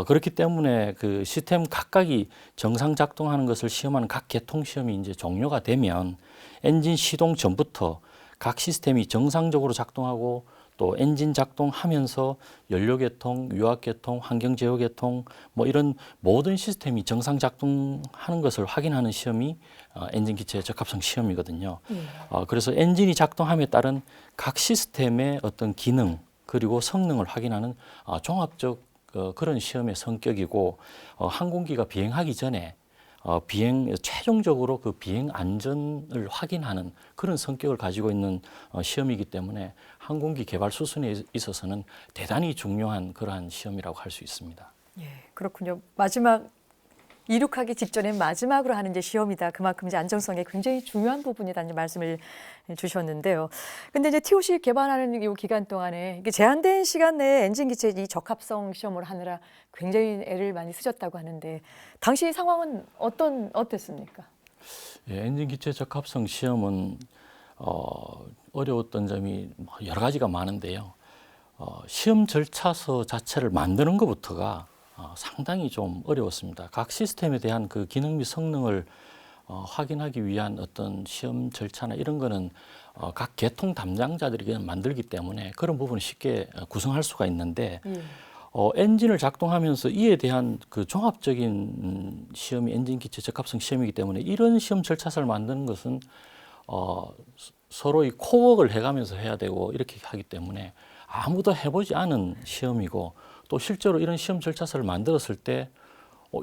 그렇기 때문에 그 시스템 각각이 정상 작동하는 것을 시험하는 각 개통 시험이 이제 종료가 되면 엔진 시동 전부터 각 시스템이 정상적으로 작동하고 또 엔진 작동하면서 연료 개통, 유압 개통, 환경 제어 개통 뭐 이런 모든 시스템이 정상 작동하는 것을 확인하는 시험이 엔진 기체 적합성 시험이거든요. 그래서 엔진이 작동함에 따른 각 시스템의 어떤 기능 그리고 성능을 확인하는 종합적 그런 시험의 성격이고 항공기가 비행하기 전에 최종적으로 그 비행 안전을 확인하는 그런 성격을 가지고 있는 시험이기 때문에 항공기 개발 수순에 있어서는 대단히 중요한 그러한 시험이라고 할 수 있습니다. 예, 그렇군요. 마지막 이륙하기 직전에 마지막으로 하는 이제 시험이다. 그만큼 이제 안정성에 굉장히 중요한 부분이라는 말씀을 주셨는데요. 근데 이제 TOC 개발하는 이 기간 동안에 이게 제한된 시간 내에 엔진 기체 이 적합성 시험을 하느라 굉장히 애를 많이 쓰셨다고 하는데 당시 상황은 어땠습니까? 예, 엔진 기체 적합성 시험은 어려웠던 점이 여러 가지가 많은데요. 시험 절차서 자체를 만드는 것부터가 상당히 좀 어려웠습니다. 각 시스템에 대한 그 기능 및 성능을 확인하기 위한 어떤 시험 절차나 이런 거는 각 계통 담당자들이 그냥 만들기 때문에 그런 부분을 쉽게 구성할 수가 있는데 엔진을 작동하면서 이에 대한 그 종합적인 시험이 엔진 기체 적합성 시험이기 때문에 이런 시험 절차서를 만드는 것은 서로의 코워크를 해가면서 해야 되고 이렇게 하기 때문에 아무도 해보지 않은 시험이고 또 실제로 이런 시험 절차서를 만들었을 때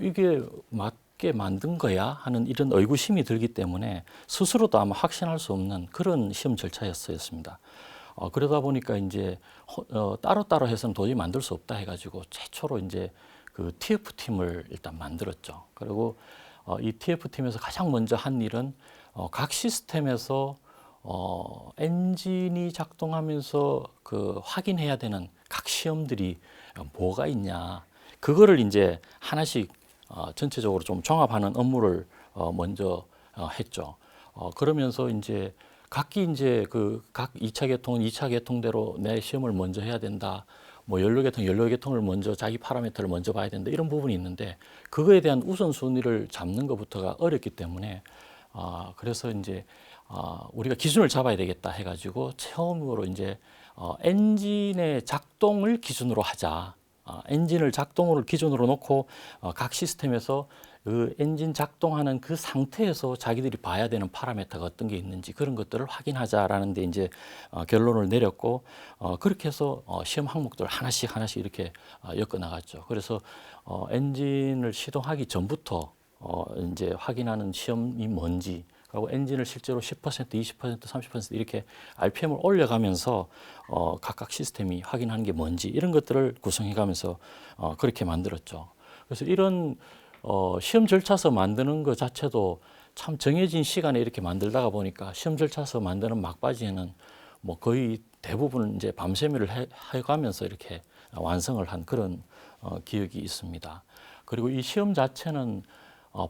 이게 맞게 만든 거야 하는 이런 의구심이 들기 때문에 스스로도 아마 확신할 수 없는 그런 시험 절차였습니다. 그러다 보니까 이제 따로따로 해서는 도저히 만들 수 없다 해가지고 최초로 이제 그 TF팀을 일단 만들었죠. 그리고 이 TF팀에서 가장 먼저 한 일은 각 시스템에서 엔진이 작동하면서 그 확인해야 되는 각 시험들이 뭐가 있냐 그거를 이제 하나씩 전체적으로 좀 종합하는 업무를 먼저 했죠. 그러면서 이제 각기 이제 그 각 2차 계통은 2차 계통대로 내 시험을 먼저 해야 된다. 뭐 연료 계통을 먼저 자기 파라미터를 먼저 봐야 된다. 이런 부분이 있는데 그거에 대한 우선순위를 잡는 것부터가 어렵기 때문에 그래서 이제 우리가 기준을 잡아야 되겠다 해가지고 처음으로 이제 엔진의 작동을 기준으로 하자. 엔진을 작동을 기준으로 놓고 각 시스템에서 그 엔진 작동하는 그 상태에서 자기들이 봐야 되는 파라미터가 어떤 게 있는지 그런 것들을 확인하자라는 데 이제 결론을 내렸고 그렇게 해서 시험 항목들 하나씩 이렇게 엮어 나갔죠. 그래서 엔진을 시동하기 전부터 이제 확인하는 시험이 뭔지 그리고 엔진을 실제로 10%, 20%, 30% 이렇게 RPM을 올려가면서 각각 시스템이 확인하는 게 뭔지 이런 것들을 구성해가면서 그렇게 만들었죠. 그래서 이런 시험 절차서 만드는 것 자체도 참 정해진 시간에 이렇게 만들다가 보니까 시험 절차서 만드는 막바지에는 뭐 거의 대부분 이제 밤새미를 해가면서 이렇게 완성을 한 그런 기억이 있습니다. 그리고 이 시험 자체는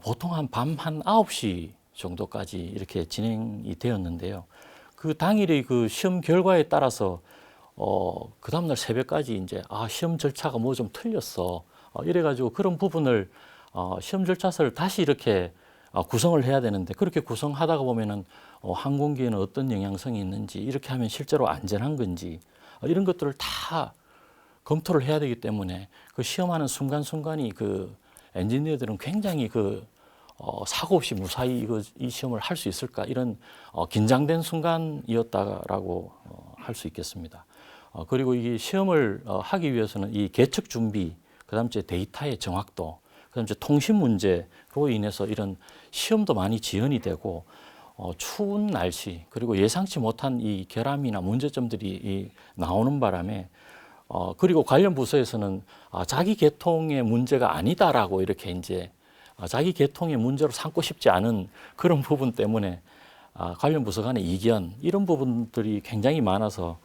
보통 한 밤 한 9시 정도까지 이렇게 진행이 되었는데요. 그 당일의 그 시험 결과에 따라서 그 다음날 새벽까지 이제 시험 절차가 뭐 좀 틀렸어. 이래가지고 그런 부분을 시험 절차서를 다시 이렇게 구성을 해야 되는데 그렇게 구성하다가 보면은 항공기에는 어떤 영향성이 있는지 이렇게 하면 실제로 안전한 건지 이런 것들을 다 검토를 해야 되기 때문에 그 시험하는 순간순간이 그 엔지니어들은 굉장히 그 사고 없이 무사히 이 시험을 할 수 있을까 이런 긴장된 순간이었다라고 할 수 있겠습니다. 그리고 이 시험을 하기 위해서는 이 계측 준비, 그다음 이제 데이터의 정확도, 그다음 이제 통신 문제로 인해서 이런 시험도 많이 지연이 되고 추운 날씨 그리고 예상치 못한 이 결함이나 문제점들이 나오는 바람에 그리고 관련 부서에서는 자기 계통의 문제가 아니다라고 이렇게 이제 자기 계통의 문제로 삼고 싶지 않은 그런 부분 때문에 관련 부서 간의 이견 이런 부분들이 굉장히 많아서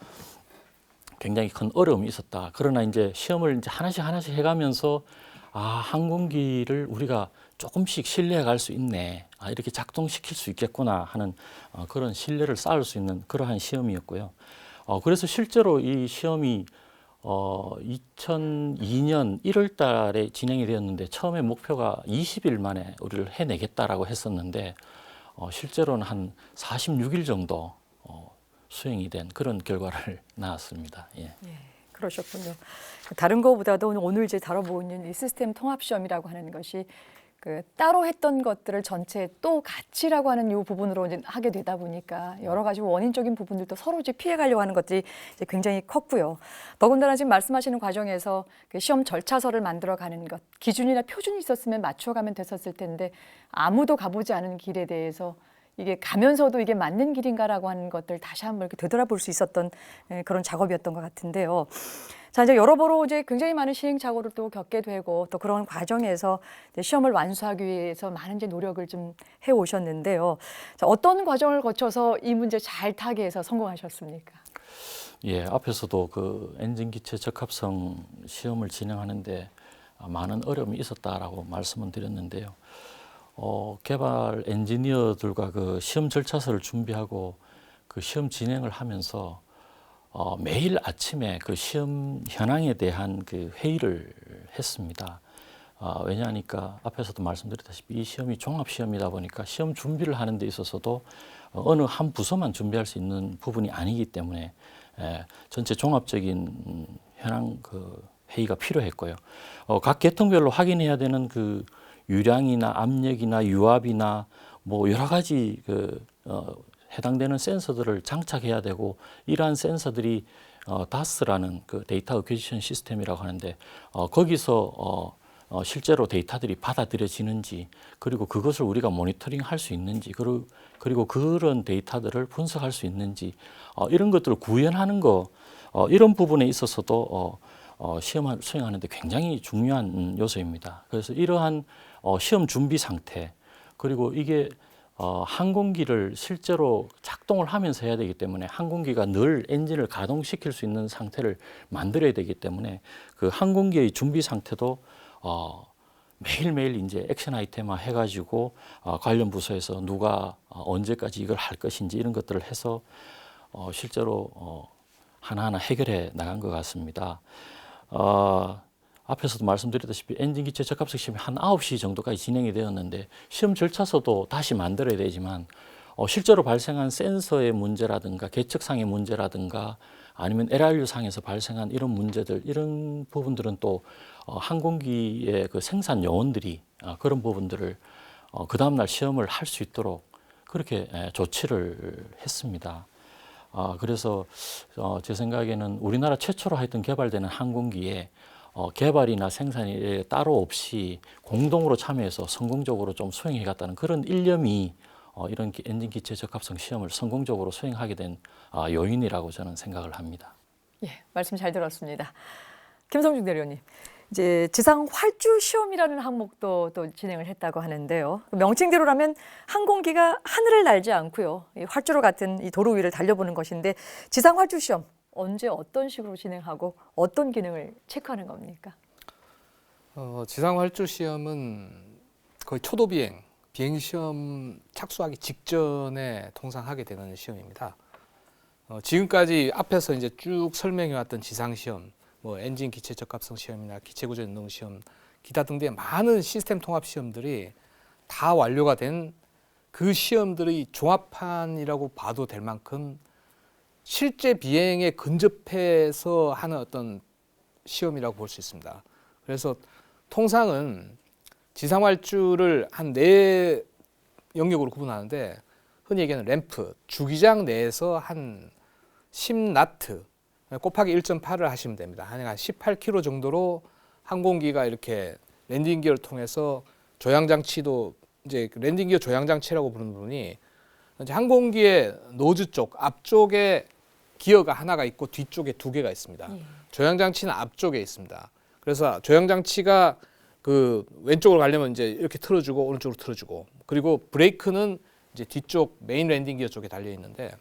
굉장히 큰 어려움이 있었다. 그러나 이제 시험을 이제 하나씩 해가면서 항공기를 우리가 조금씩 신뢰해 갈 수 있네. 이렇게 작동시킬 수 있겠구나 하는 그런 신뢰를 쌓을 수 있는 그러한 시험이었고요. 그래서 실제로 이 시험이 2002년 1월 달에 진행이 되었는데 처음에 목표가 20일 만에 우리를 해내겠다라고 했었는데 실제로는 한 46일 정도 수행이 된 그런 결과를 낳았습니다. 예. 예, 그러셨군요. 다른 것보다도 오늘 이제 다뤄보고 있는 이 시스템 통합 시험이라고 하는 것이 그 따로 했던 것들을 전체 또 같이라고 하는 이 부분으로 이제 하게 되다 보니까 여러 가지 원인적인 부분들도 서로 이제 피해가려고 하는 것들이 이제 굉장히 컸고요. 더군다나 지금 말씀하시는 과정에서 그 시험 절차서를 만들어가는 것, 기준이나 표준이 있었으면 맞춰가면 됐었을 텐데 아무도 가보지 않은 길에 대해서 이게 가면서도 이게 맞는 길인가라고 하는 것들 다시 한번 이렇게 되돌아볼 수 있었던 그런 작업이었던 것 같은데요. 자, 이제 여러모로 이제 굉장히 많은 시행착오를 또 겪게 되고 또 그런 과정에서 이제 시험을 완수하기 위해서 많은 이제 노력을 좀 해오셨는데요. 자, 어떤 과정을 거쳐서 이 문제 잘 타게 해서 성공하셨습니까? 예, 앞에서도 그 엔진 기체 적합성 시험을 진행하는데 많은 어려움이 있었다라고 말씀을 드렸는데요. 개발 엔지니어들과 그 시험 절차서를 준비하고 그 시험 진행을 하면서 매일 아침에 그 시험 현황에 대한 그 회의를 했습니다. 왜냐하니까 앞에서도 말씀드렸다시피 이 시험이 종합 시험이다 보니까 시험 준비를 하는 데 있어서도 어느 한 부서만 준비할 수 있는 부분이 아니기 때문에 전체 종합적인 현황 그 회의가 필요했고요. 각 계통별로 확인해야 되는 그 유량이나 압력이나 유압이나 뭐 여러 가지 해당되는 센서들을 장착해야 되고 이러한 센서들이 DAS라는 그 데이터 어퀴지션 시스템이라고 하는데 거기서 실제로 데이터들이 받아들여지는지 그리고 그것을 우리가 모니터링 할 수 있는지 그리고 그런 데이터들을 분석할 수 있는지 이런 것들을 구현하는 거 이런 부분에 있어서도 시험을 수행하는 데 굉장히 중요한 요소입니다. 그래서 이러한 시험 준비 상태 그리고 이게 항공기를 실제로 작동을 하면서 해야 되기 때문에 항공기가 늘 엔진을 가동시킬 수 있는 상태를 만들어야 되기 때문에 그 항공기의 준비 상태도 매일매일 이제 액션 아이템화 해가지고 관련 부서에서 누가 언제까지 이걸 할 것인지 이런 것들을 해서 실제로 하나하나 해결해 나간 것 같습니다. 앞에서도 말씀드렸다시피 엔진 기체 적합성 시험이 한 9시 정도까지 진행이 되었는데 시험 절차서도 다시 만들어야 되지만 실제로 발생한 센서의 문제라든가 계측상의 문제라든가 아니면 LRU 상에서 발생한 이런 문제들 이런 부분들은 또 항공기의 그 생산 요원들이 그런 부분들을 그 다음날 시험을 할 수 있도록 그렇게 조치를 했습니다. 그래서 제 생각에는 우리나라 최초로 하여튼 개발되는 항공기에 개발이나 생산이 따로 없이 공동으로 참여해서 성공적으로 좀 수행해 갔다는 그런 일념이 이런 엔진 기체 적합성 시험을 성공적으로 수행하게 된 요인이라고 저는 생각을 합니다. 예, 말씀 잘 들었습니다. 김성중 대리원님, 이제 지상 활주 시험이라는 항목도 또 진행을 했다고 하는데요. 명칭대로라면 항공기가 하늘을 날지 않고요, 이 활주로 같은 이 도로 위를 달려보는 것인데 지상 활주 시험 언제 어떤 식으로 진행하고 어떤 기능을 체크하는 겁니까? 지상 활주 시험은 거의 초도 비행 시험 착수하기 직전에 통상 하게 되는 시험입니다. 지금까지 앞에서 이제 쭉 설명해 왔던 지상 시험, 뭐 엔진 기체 적합성 시험이나 기체 구조 연동 시험, 기타 등등의 많은 시스템 통합 시험들이 다 완료가 된 그 시험들의 종합판이라고 봐도 될 만큼 실제 비행에 근접해서 하는 어떤 시험이라고 볼 수 있습니다. 그래서 통상은 지상 활주를 한 4 영역으로 구분하는데 흔히 얘기하는 램프, 주기장 내에서 한 10나트 곱하기 1.8을 하시면 됩니다. 한 18km 정도로 항공기가 이렇게 랜딩 기어를 통해서 조향장치도 이제 랜딩 기어 조향장치라고 부르는 부분이 이제 항공기의 노즈 쪽 앞쪽에 기어가 하나가 있고 뒤쪽에 2개가 있습니다. 조향장치는 앞쪽에 있습니다. 그래서 조향장치가 그 왼쪽으로 가려면 이제 이렇게 틀어주고 오른쪽으로 틀어주고 그리고 브레이크는 이제 뒤쪽 메인 랜딩 기어 쪽에 달려 있는데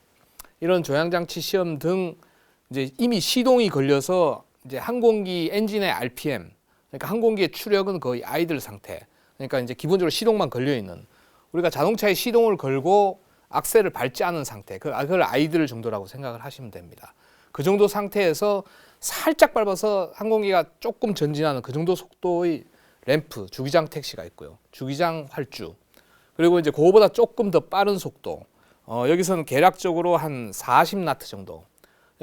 이런 조향장치 시험 등 이제 이미 시동이 걸려서 이제 항공기 엔진의 RPM 그러니까 항공기의 추력은 거의 아이들 상태. 그러니까 이제 기본적으로 시동만 걸려 있는 우리가 자동차에 시동을 걸고 악셀을 밟지 않은 상태. 그걸 아이들 정도라고 생각을 하시면 됩니다. 그 정도 상태에서 살짝 밟아서 항공기가 조금 전진하는 그 정도 속도의 램프, 주기장 택시가 있고요. 주기장 활주. 그리고 이제 그거보다 조금 더 빠른 속도. 여기서는 계략적으로 한 40나트 정도.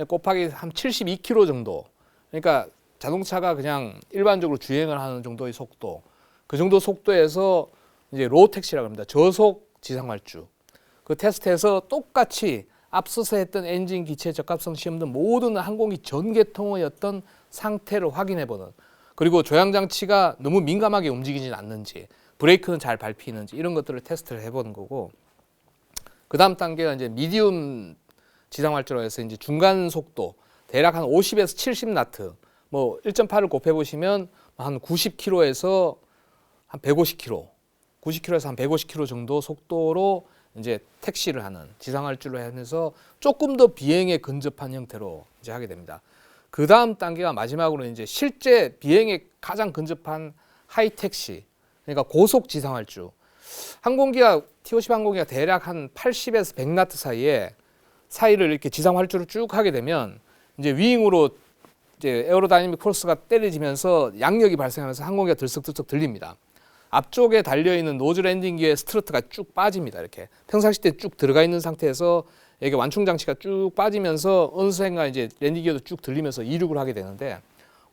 곱하기 한 72km 정도. 그러니까 자동차가 그냥 일반적으로 주행을 하는 정도의 속도. 그 정도 속도에서 이제 로우 택시라고 합니다. 저속 지상 활주. 그 테스트에서 똑같이 앞서서 했던 엔진 기체 적합성 시험 등 모든 항공기 전개통의 어떤 상태를 확인해 보는, 그리고 조향 장치가 너무 민감하게 움직이지는 않는지, 브레이크는 잘 밟히는지 이런 것들을 테스트를 해보는 거고, 그 다음 단계가 이제 미디움 지상 활주로 해서 이제 중간 속도 대략 한 50에서 70나트, 뭐 1.8을 곱해 보시면 한 90km에서 한 150km, 90km에서 한 150km 정도 속도로 이제 택시를 하는 지상 활주로 하면서 조금 더 비행에 근접한 형태로 이제 하게 됩니다. 그 다음 단계가 마지막으로 이제 실제 비행에 가장 근접한 하이 택시, 그러니까 고속 지상 활주. 항공기가 T-50 항공기가 대략 한 80에서 100나트 사이를 이렇게 지상 활주를 쭉 하게 되면 이제 윙으로 이제 에어로다이내믹 포스가 때려지면서 양력이 발생하면서 항공기가 들썩들썩 들립니다. 앞쪽에 달려있는 노즐 랜딩기의 스트러트가 쭉 빠집니다. 이렇게 평상시 때 쭉 들어가 있는 상태에서 이게 완충 장치가 쭉 빠지면서 어느 순간 이제 랜딩기어도 쭉 들리면서 이륙을 하게 되는데,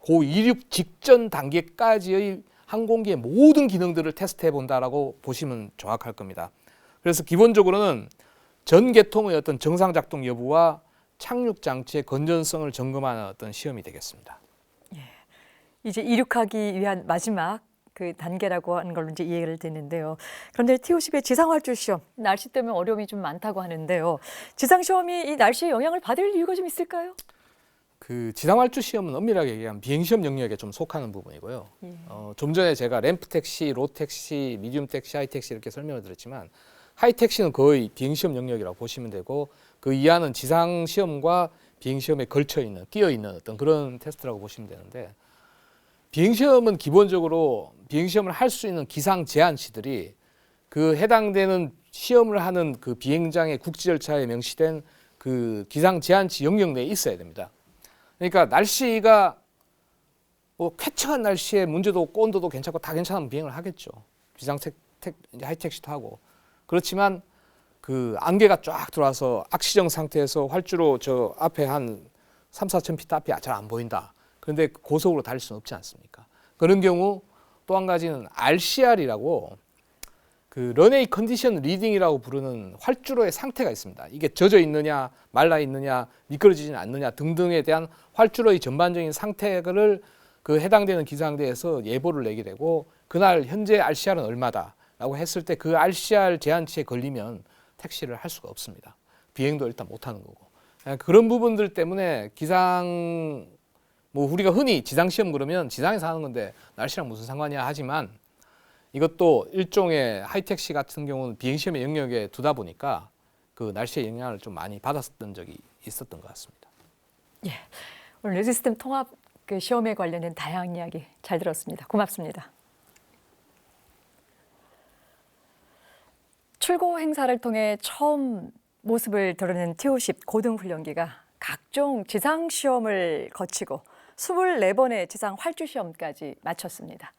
그 이륙 직전 단계까지의 항공기의 모든 기능들을 테스트해 본다라고 보시면 정확할 겁니다. 그래서 기본적으로는 전 계통의 어떤 정상 작동 여부와 착륙 장치의 건전성을 점검하는 어떤 시험이 되겠습니다. 이제 이륙하기 위한 마지막 그 단계라고 하는 걸로 이제 이해를 되는데요. 그런데 T-50의 지상 활주 시험, 날씨 때문에 어려움이 좀 많다고 하는데요. 지상 시험이 이 날씨에 영향을 받을 이유가 좀 있을까요? 그 지상 활주 시험은 엄밀하게 얘기하면 비행 시험 영역에 좀 속하는 부분이고요. 좀 전에 제가 램프 택시, 로우 택시, 미디움 택시, 하이 택시 이렇게 설명을 드렸지만, 하이 택시는 거의 비행 시험 영역이라고 보시면 되고, 그 이하는 지상 시험과 비행 시험에 걸쳐 있는, 끼어 있는 어떤 그런 테스트라고 보시면 되는데, 비행 시험은 기본적으로 비행 시험을 할 수 있는 기상 제한치들이 그 해당되는 시험을 하는 그 비행장의 국지 절차에 명시된 그 기상 제한치 영역 내에 있어야 됩니다. 그러니까 날씨가 뭐 쾌청한 날씨에 문제도 없고 온도도 괜찮고 다 괜찮으면 비행을 하겠죠. 비상 하이 택시도 하고. 그렇지만 그 안개가 쫙 들어와서 악시정 상태에서 활주로 저 앞에 한 3-4천 피트 앞이 잘 안 보인다. 그런데 고속으로 달릴 수는 없지 않습니까? 그런 경우 또 한 가지는 RCR이라고 그 런웨이 컨디션 리딩이라고 부르는 활주로의 상태가 있습니다. 이게 젖어 있느냐, 말라 있느냐, 미끄러지지는 않느냐 등등에 대한 활주로의 전반적인 상태를 그 해당되는 기상대에서 예보를 내게 되고, 그날 현재 RCR은 얼마다라고 했을 때 그 RCR 제한치에 걸리면 택시를 할 수가 없습니다. 비행도 일단 못 하는 거고. 그런 부분들 때문에 기상, 뭐 우리가 흔히 지상 시험 그러면 지상에서 하는 건데 날씨랑 무슨 상관이야 하지만, 이것도 일종의 하이택시 같은 경우는 비행 시험의 영역에 두다 보니까 그 날씨의 영향을 좀 많이 받았던 적이 있었던 것 같습니다. 예, 오늘 뉴시스템 통합 그 시험에 관련된 다양한 이야기 잘 들었습니다. 고맙습니다. 출고 행사를 통해 처음 모습을 드러낸 T-50 고등훈련기가 각종 지상 시험을 거치고 24번의 지상 활주 시험까지 마쳤습니다.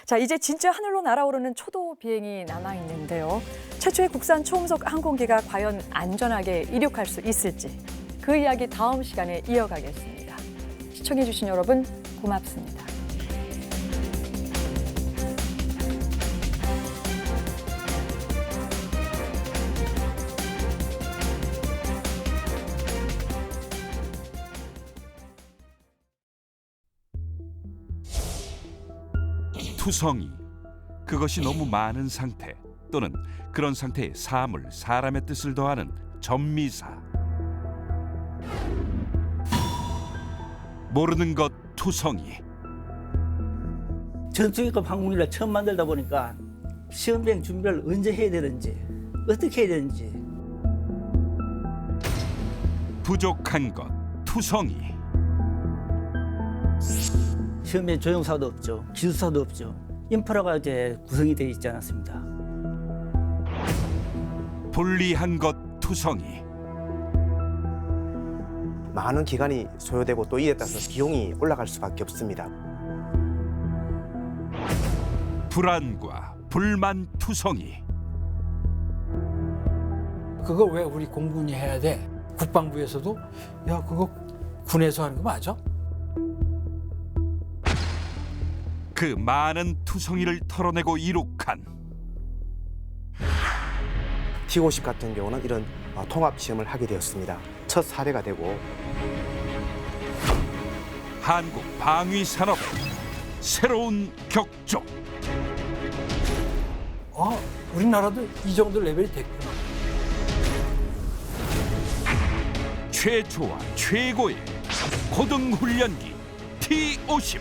자, 이제 진짜 하늘로 날아오르는 초도 비행이 남아 있는데요. 최초의 국산 초음속 항공기가 과연 안전하게 이륙할 수 있을지, 그 이야기 다음 시간에 이어가겠습니다. 시청해주신 여러분 고맙습니다. 투성이, 그것이 너무 많은 상태 또는 그런 상태에 사물, 사람의 뜻을 더하는 전미사. 모르는 것 투성이. 전투기급 항공기를 처음 만들다 보니까 시험 비행 준비를 언제 해야 되는지, 어떻게 해야 되는지. 부족한 것 투성이. 시험 비행 조종사도 없죠, 기술사도 없죠. 인프라가 이제 구성이 되어 있지 않았습니다. 불리한 것 투성이. 많은 기간이 소요되고 또 이에 따라서 비용이 올라갈 수밖에 없습니다. 불안과 불만투성이. 그거 왜 우리 공군이 해야 돼? 국방부에서도 야 그거 군에서 하는 거 맞아? 그 많은 투성이를 털어내고 이룩한 T-50 같은 경우는 이런 통합 시험을 하게 되었습니다. 첫 사례가 되고 한국 방위 산업의 새로운 격조. 우리나라도 이 정도 레벨이 됐구나. 최초와 최고의 고등훈련기 T-50.